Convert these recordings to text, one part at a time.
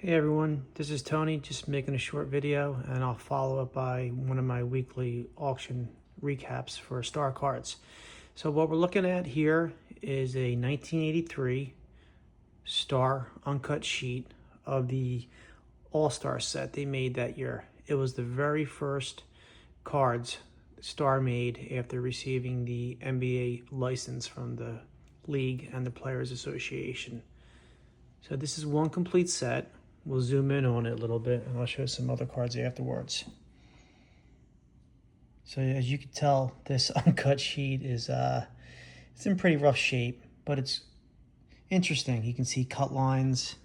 Hey everyone, this is Tony, just making a short video, and I'll follow up by one of my weekly auction recaps for star cards. So what we're looking at here is a 1983 star uncut sheet of the All-Star set they made that year. It was the very first cards Star made after receiving the NBA license from the league and the Players Association. So this is one complete set. We'll zoom in on it a little bit, and I'll show some other cards afterwards. So as you can tell, this uncut sheet is it's in pretty rough shape, but it's interesting. You can see cut lines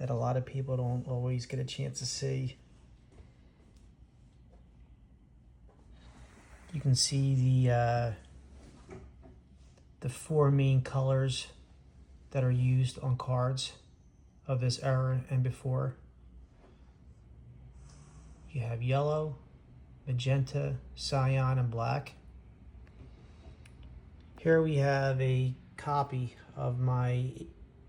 that a lot of people don't always get a chance to see. You can see the four main colors that are used on cards of this era and before. You have yellow, magenta, cyan, and black. Here we have a copy of my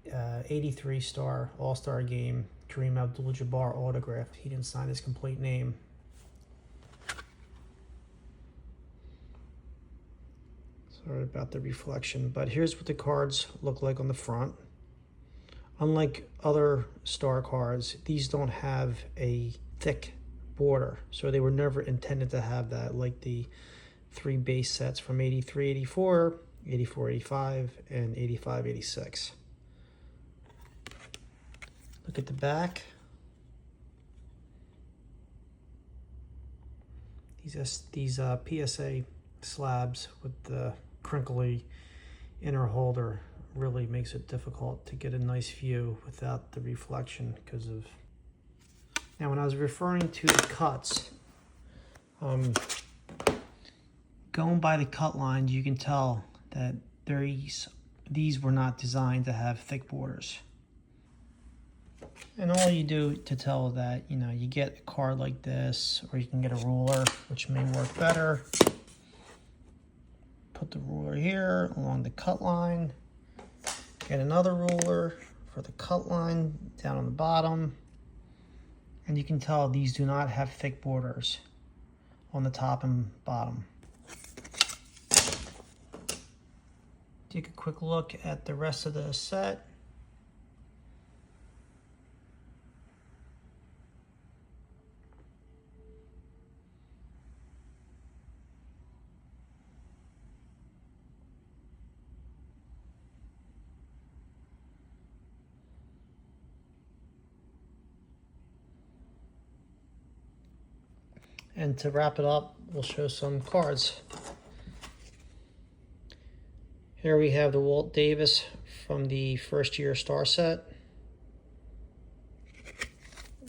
83 star All-Star game Kareem Abdul-Jabbar autograph. He didn't sign his complete name. Sorry about the reflection, but here's what the cards look like on the front. Unlike other star cards, these don't have a thick border, so they were never intended to have that, like the three base sets from 83, 84, 84, 85, and 85, 86. Look at the back. These PSA slabs with the crinkly inner holder really makes it difficult to get a nice view without the reflection because of... Now when I was referring to the cuts, going by the cut lines, you can tell that these were not designed to have thick borders. And all you do to tell that, you get a card like this, or you can get a ruler, which may work better. Put the ruler here along the cut line. Get another ruler for the cut line down on the bottom. And you can tell these do not have thick borders on the top and bottom. Take a quick look at the rest of the set. And to wrap it up, we'll show some cards. Here we have the Walt Davis from the first year star set.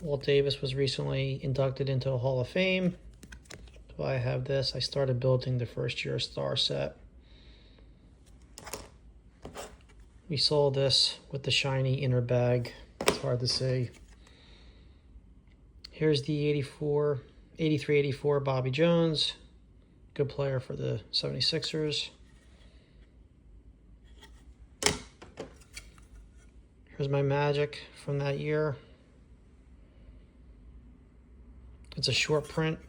Walt Davis was recently inducted into a Hall of Fame. So I have this. I started building the first year star set. We saw this with the shiny inner bag. It's hard to see. Here's the 83-84 Bobby Jones, good player for the 76ers. Here's my Magic from that year. It's a short print.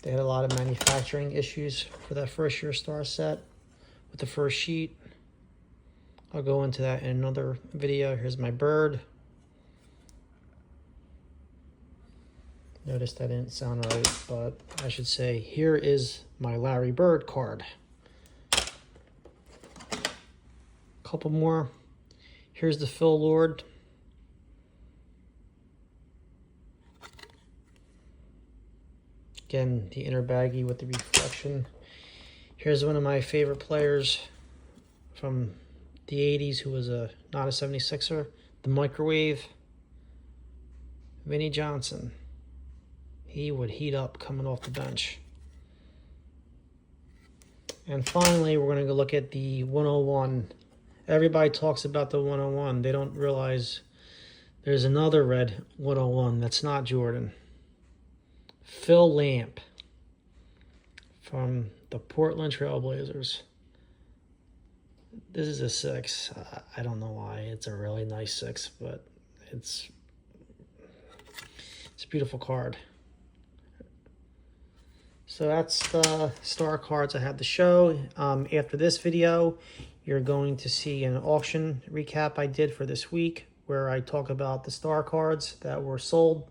They had a lot of manufacturing issues for that first year star set with the first sheet. I'll go into that in another video. Here's my Bird. Notice that didn't sound right, but I should say, here is my Larry Bird card. Couple more. Here's the Phil Lord. Again, the inner baggie with the reflection. Here's one of my favorite players from the 80s who was not a 76er, the Microwave, Vinnie Johnson. He would heat up coming off the bench. And finally, we're going to go look at the 101. Everybody talks about the 101. They don't realize there's another red 101 that's not Jordan. Phil Lamp from the Portland Trail Blazers. This is a 6. I don't know why. It's a really nice 6, but it's a beautiful card. So that's the star cards I had to show. After this video, you're going to see an auction recap I did for this week, where I talk about the star cards that were sold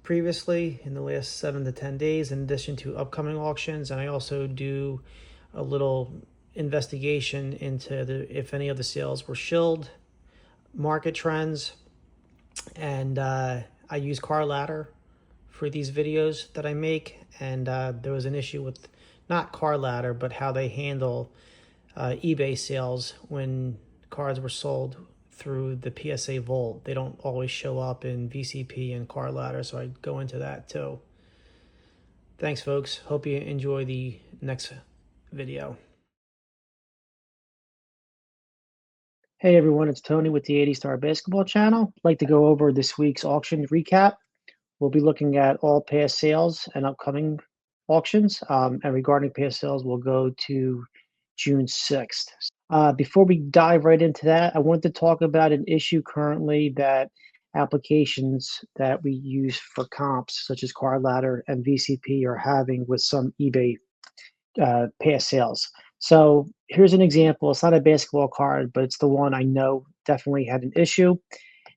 previously in the last 7 to 10 days, in addition to upcoming auctions. And I also do a little investigation into if any of the sales were shilled, market trends, and I use Car Ladder for these videos that I make. And there was an issue with not Car Ladder, but how they handle eBay sales when cards were sold through the PSA Vault. They don't always show up in VCP and Car Ladder, so I go into that too. Thanks, folks. Hope you enjoy the next video. Hey everyone, it's Tony with the 80 Star Basketball Channel. I'd like to go over this week's auction recap. We'll be looking at all past sales and upcoming auctions. And regarding past sales, we'll go to June 6th. Before we dive right into that, I wanted to talk about an issue currently that applications that we use for comps, such as Card Ladder and VCP, are having with some eBay past sales. So here's an example. It's not a basketball card, but it's the one I know definitely had an issue.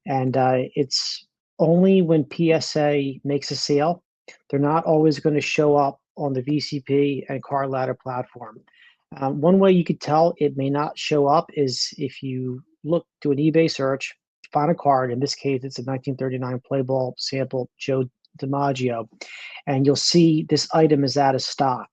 And it's only when PSA makes a sale. They're not always going to show up on the VCP and Card Ladder platform. One way you could tell it may not show up is if you do an eBay search, find a card. In this case, it's a 1939 play ball sample Joe DiMaggio, and you'll see this item is out of stock.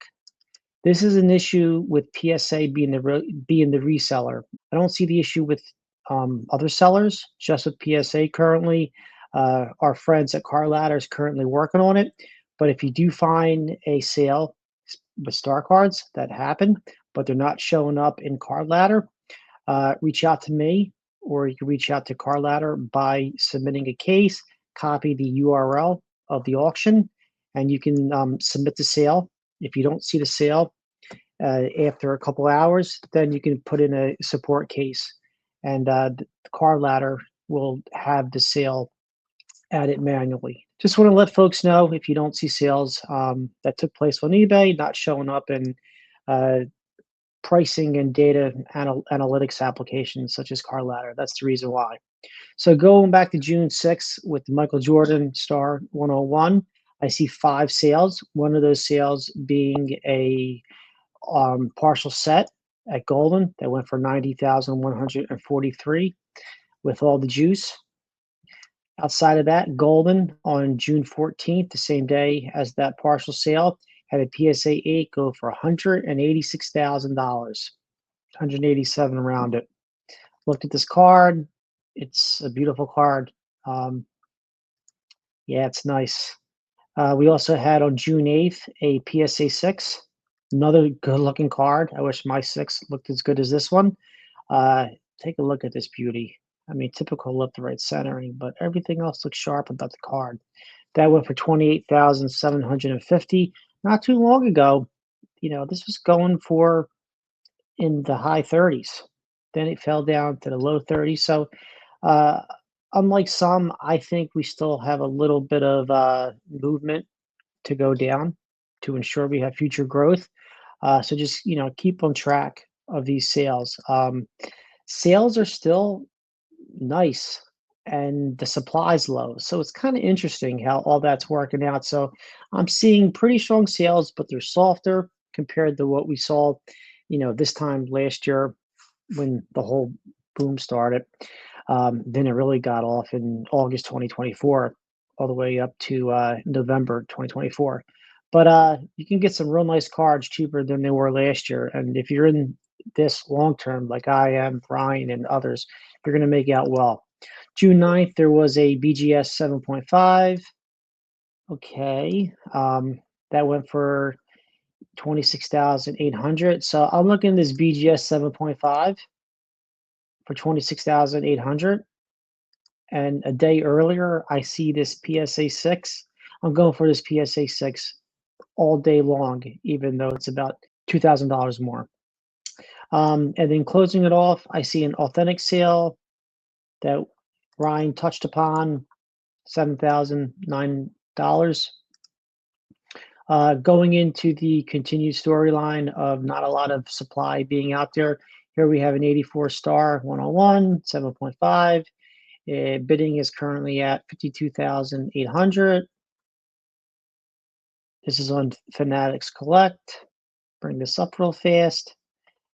This is an issue with PSA being the reseller. I don't see the issue with other sellers, just with PSA currently. Our friends at Car Ladder is currently working on it. But if you do find a sale with star cards that happen, but they're not showing up in Car Ladder, reach out to me, or you can reach out to Car Ladder by submitting a case, copy the URL of the auction, and you can submit the sale. If you don't see the sale after a couple hours, then you can put in a support case, and the Car Ladder will have the sale added manually. Just want to let folks know, if you don't see sales that took place on eBay, not showing up in pricing and data analytics applications such as Car Ladder. That's the reason why. So going back to June 6th with the Michael Jordan Star 101, I see 5 sales. One of those sales being a partial set at Golden that went for $90,143 with all the juice. Outside of that, Golden on June 14th, the same day as that partial sale, had a PSA 8 go for $186,000, 187 around it. Looked at this card. It's a beautiful card. Yeah, it's nice. We also had on June 8th a PSA 6, another good-looking card. I wish my 6 looked as good as this one. Take a look at this beauty. I mean, typical left to right centering, but everything else looks sharp about the card. That went for $28,750. Not too long ago, this was going for in the high 30s. Then it fell down to the low 30s. So, unlike some, I think we still have a little bit of movement to go down to ensure we have future growth. So just keep on track of these sales. Sales are still nice, and the supply's low. So it's kind of interesting how all that's working out. So I'm seeing pretty strong sales, but they're softer compared to what we saw, this time last year when the whole boom started. Then it really got off in August 2024, all the way up to November 2024. But you can get some real nice cards cheaper than they were last year. And if you're in this long term, like I am, Brian, and others, you're going to make out well. June 9th, there was a BGS 7.5. Okay. That went for 26,800. So I'm looking at this BGS 7.5 for 26,800. And a day earlier, I see this PSA 6. I'm going for this PSA 6 all day long, even though it's about $2,000 more. And then closing it off, I see an authentic sale that Ryan touched upon, $7,009. Going into the continued storyline of not a lot of supply being out there, here we have an 84 star 101, 7.5. Bidding is currently at 52,800. This is on Fanatics Collect. Bring this up real fast,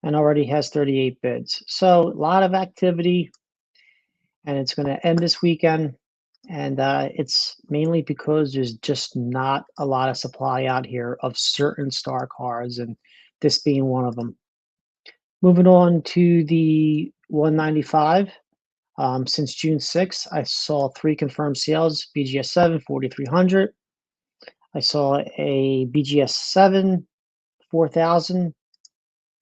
and already has 38 bids. So a lot of activity, and it's going to end this weekend. And it's mainly because there's just not a lot of supply out here of certain star cars, and this being one of them. Moving on to the 195. Since June 6th, I saw 3 confirmed sales, BGS 7, 4,300. I saw a BGS 7, 4,000,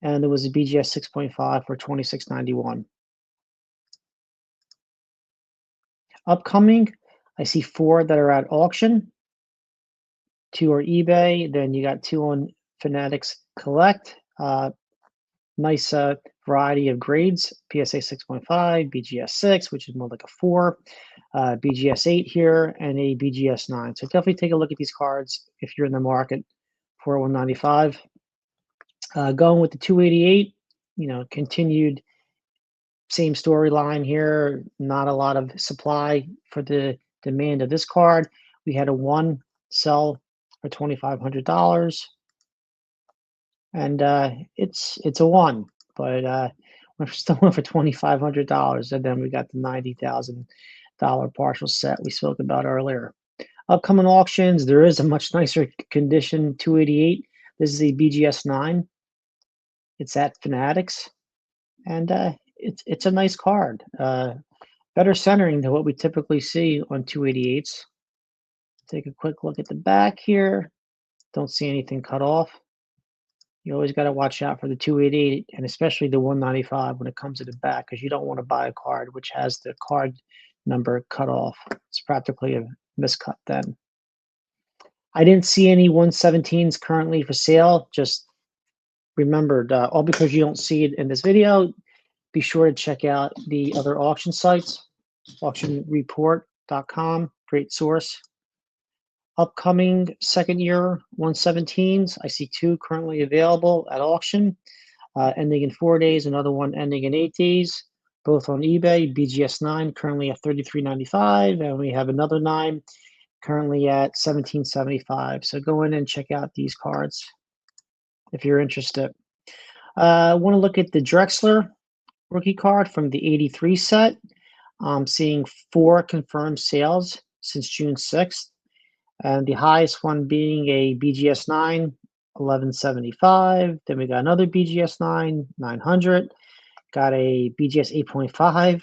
and there was a BGS 6.5 for 2,691. Upcoming, I see 4 that are at auction. 2 are eBay. Then you got 2 on Fanatics Collect. Nice variety of grades. PSA 6.5, BGS 6, which is more like a 4, BGS 8 here, and a BGS 9. So definitely take a look at these cards if you're in the market for 195. Going with the 288, continued same storyline here. Not a lot of supply for the demand of this card. We had a 1 sell for $2,500, and it's a 1, but we're still in for $2,500. And then we got the $90,000 partial set we spoke about earlier. Upcoming auctions, there is a much nicer condition 288. This is a BGS 9. It's at Fanatics, and it's a nice card. Better centering than what we typically see on 288s. Take a quick look at the back here. Don't see anything cut off. You always got to watch out for the 288 and especially the 195 when it comes to the back, because you don't want to buy a card which has the card number cut off. It's practically a miscut then. I didn't see any 117s currently for sale. Just remembered, all because you don't see it in this video, be sure to check out the other auction sites, auctionreport.com, great source. Upcoming second year 117s, I see 2 currently available at auction, ending in 4 days, another one ending in 8 days, both on eBay. BGS 9 currently at $33.95, and we have another 9 currently at $17.75. So go in and check out these cards if you're interested. I want to look at the Drexler rookie card from the 83 set. I'm seeing 4 confirmed sales since June 6th. And the highest one being a BGS 9, 1175. Then we got another BGS 9, 900. Got a BGS 8.5,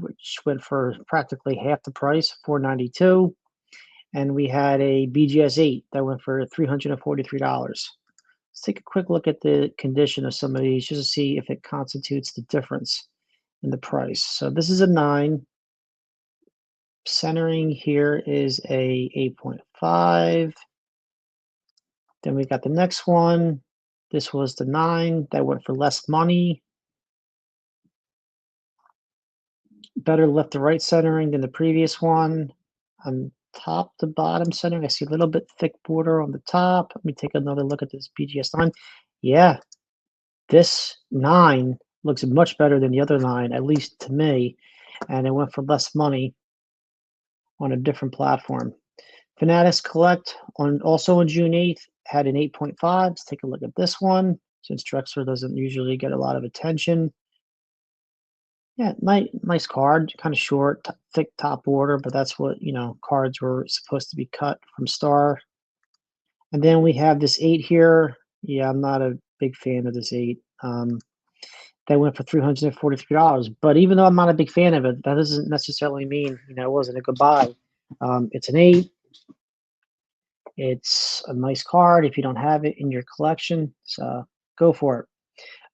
which went for practically half the price, 492. And we had a BGS 8 that went for $343. Let's take a quick look at the condition of some of these just to see if it constitutes the difference in the price. So this is a 9. Centering here is a 8.5. Then we got the next one. This was the 9 that went for less money. Better left to right centering than the previous one. On top to bottom centering, I see a little bit thick border on the top. Let me take another look at this BGS 9. Yeah, this 9 looks much better than the other 9, at least to me. And it went for less money on a different platform. Fanatics Collect also on June 8th had an 8.5. Let's take a look at this one, since Drexler doesn't usually get a lot of attention. Yeah, nice card, kind of short, thick top border, but that's what, cards were supposed to be cut from Star. And then we have this 8 here. Yeah, I'm not a big fan of this 8. That went for $343. But even though I'm not a big fan of it, that doesn't necessarily mean, it wasn't a good buy. It's an 8. It's a nice card if you don't have it in your collection, so go for it.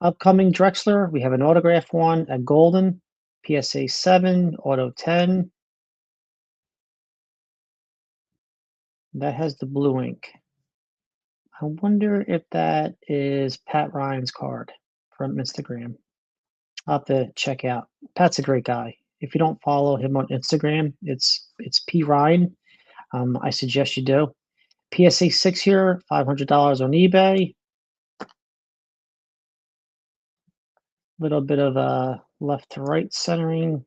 Upcoming Drexler, we have an autograph one at Golden, PSA 7, Auto 10. That has the blue ink. I wonder if that is Pat Ryan's card from Instagram. I'll have to check out. Pat's a great guy. If you don't follow him on Instagram, it's P Ryan. I suggest you do. PSA 6 here, $500 on eBay. Little bit of left to right centering.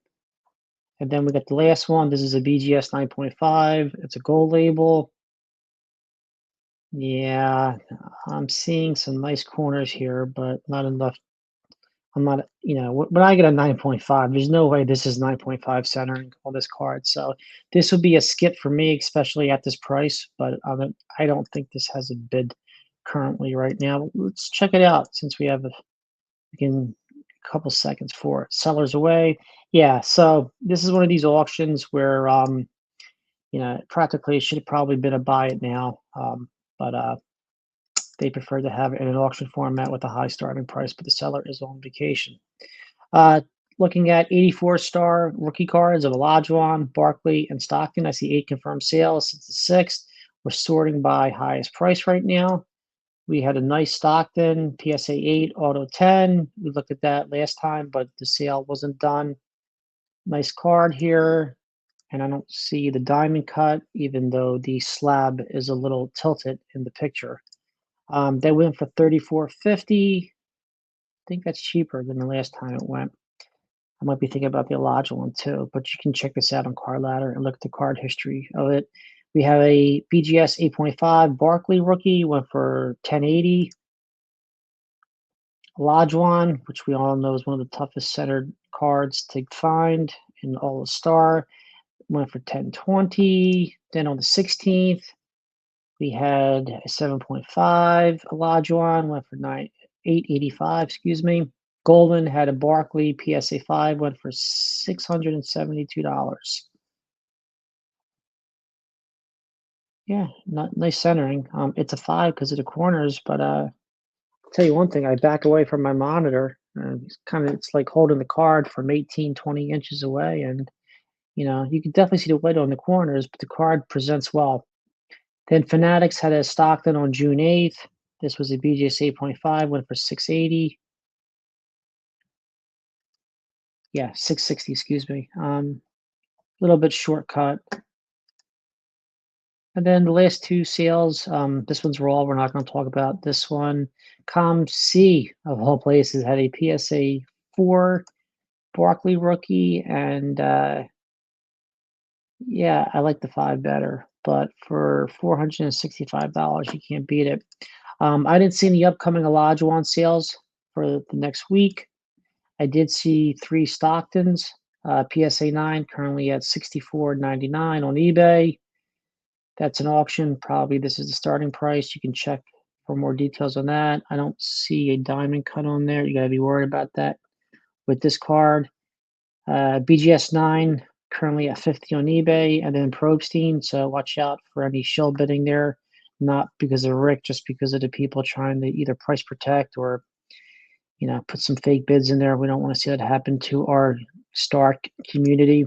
And then we got the last one. This is a BGS 9.5. It's a gold label. Yeah, I'm seeing some nice corners here, but not enough. I'm not, when I get a 9.5, there's no way this is 9.5 centering on this card. So this would be a skip for me, especially at this price. But I don't think this has a bid currently right now. Let's check it out since we have a couple seconds for it. Sellers away. Yeah, so this is one of these auctions where, practically it should have probably been a buy it now. But they prefer to have it in an auction format with a high starting price, but the seller is on vacation. Looking at 84-star rookie cards of Olajuwon, Barkley, and Stockton. I see 8 confirmed sales since the 6th. We're sorting by highest price right now. We had a nice Stockton, PSA 8, Auto 10. We looked at that last time, but the sale wasn't done. Nice card here. And I don't see the diamond cut, even though the slab is a little tilted in the picture. They went for $34.50. I think that's cheaper than the last time it went. I might be thinking about the Elijah one too, but you can check this out on Card Ladder and look at the card history of it. We have a BGS 8.5 Barkley rookie, went for $10.80. Olajuwon, which we all know is one of the toughest centered cards to find in All Star, went for $10.20. Then on the 16th, we had a 7.5 Olajuwon, went for $8.85, excuse me. Golden had a Barkley PSA 5, went for $672. Yeah, not nice centering. It's a 5 because of the corners, but I'll tell you one thing, I back away from my monitor. It's like holding the card from 18, 20 inches away, and you can definitely see the white on the corners, but the card presents well. Then Fanatics had a Stockton on June 8th. This was a BGS 8.5, went for $680. Yeah, $660, excuse me. Little bit shortcut. And then the last 2 sales, this one's raw. We're not going to talk about this one. Com C, of all places, had a PSA 4 Barkley rookie. And yeah, I like the 5 better. But for $465, you can't beat it. I didn't see any upcoming Olajuwon sales for the next week. I did see 3 Stocktons, PSA 9, currently at $64.99 on eBay. That's an auction. Probably this is the starting price. You can check for more details on that. I don't see a diamond cut on there. You got to be worried about that with this card. BGS 9, currently at 50 on eBay, and then Probstein. So watch out for any shill bidding there. Not because of Rick, just because of the people trying to either price protect or put some fake bids in there. We don't want to see that happen to our star community.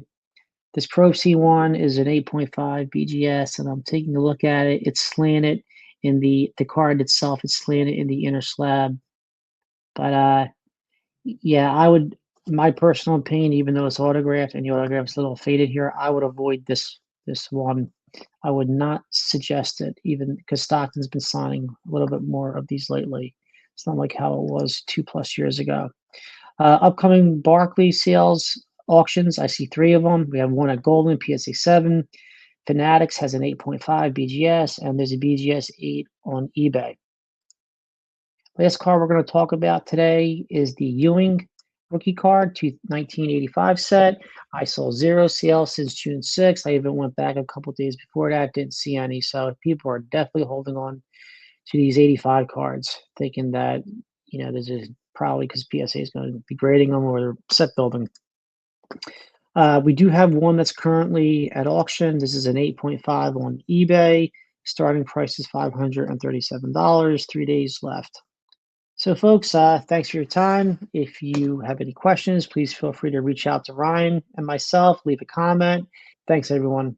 This Pro C1 is an 8.5 BGS, and I'm taking a look at it. It's slanted in the card itself. It's slanted in the inner slab. But yeah, my personal opinion, even though it's autographed and the autograph's a little faded here, I would avoid this one. I would not suggest it, even because Stockton's been signing a little bit more of these lately. It's not like how it was 2+ years ago. Upcoming Barkley sales auctions, I see 3 of them. We have one at Golden, PSA 7. Fanatics has an 8.5 BGS, and there's a BGS 8 on eBay. Last card we're going to talk about today is the Ewing rookie card, 1985 set. I saw 0 sales since June 6th. I even went back a couple days before that, didn't see any. So people are definitely holding on to these 85 cards, thinking that, this is probably because PSA is going to be grading them or they're set building. We do have one that's currently at auction. This is an 8.5 on eBay. Starting price is $537. 3 days left. So folks, thanks for your time. If you have any questions, please feel free to reach out to Ryan and myself. Leave a comment. Thanks, everyone.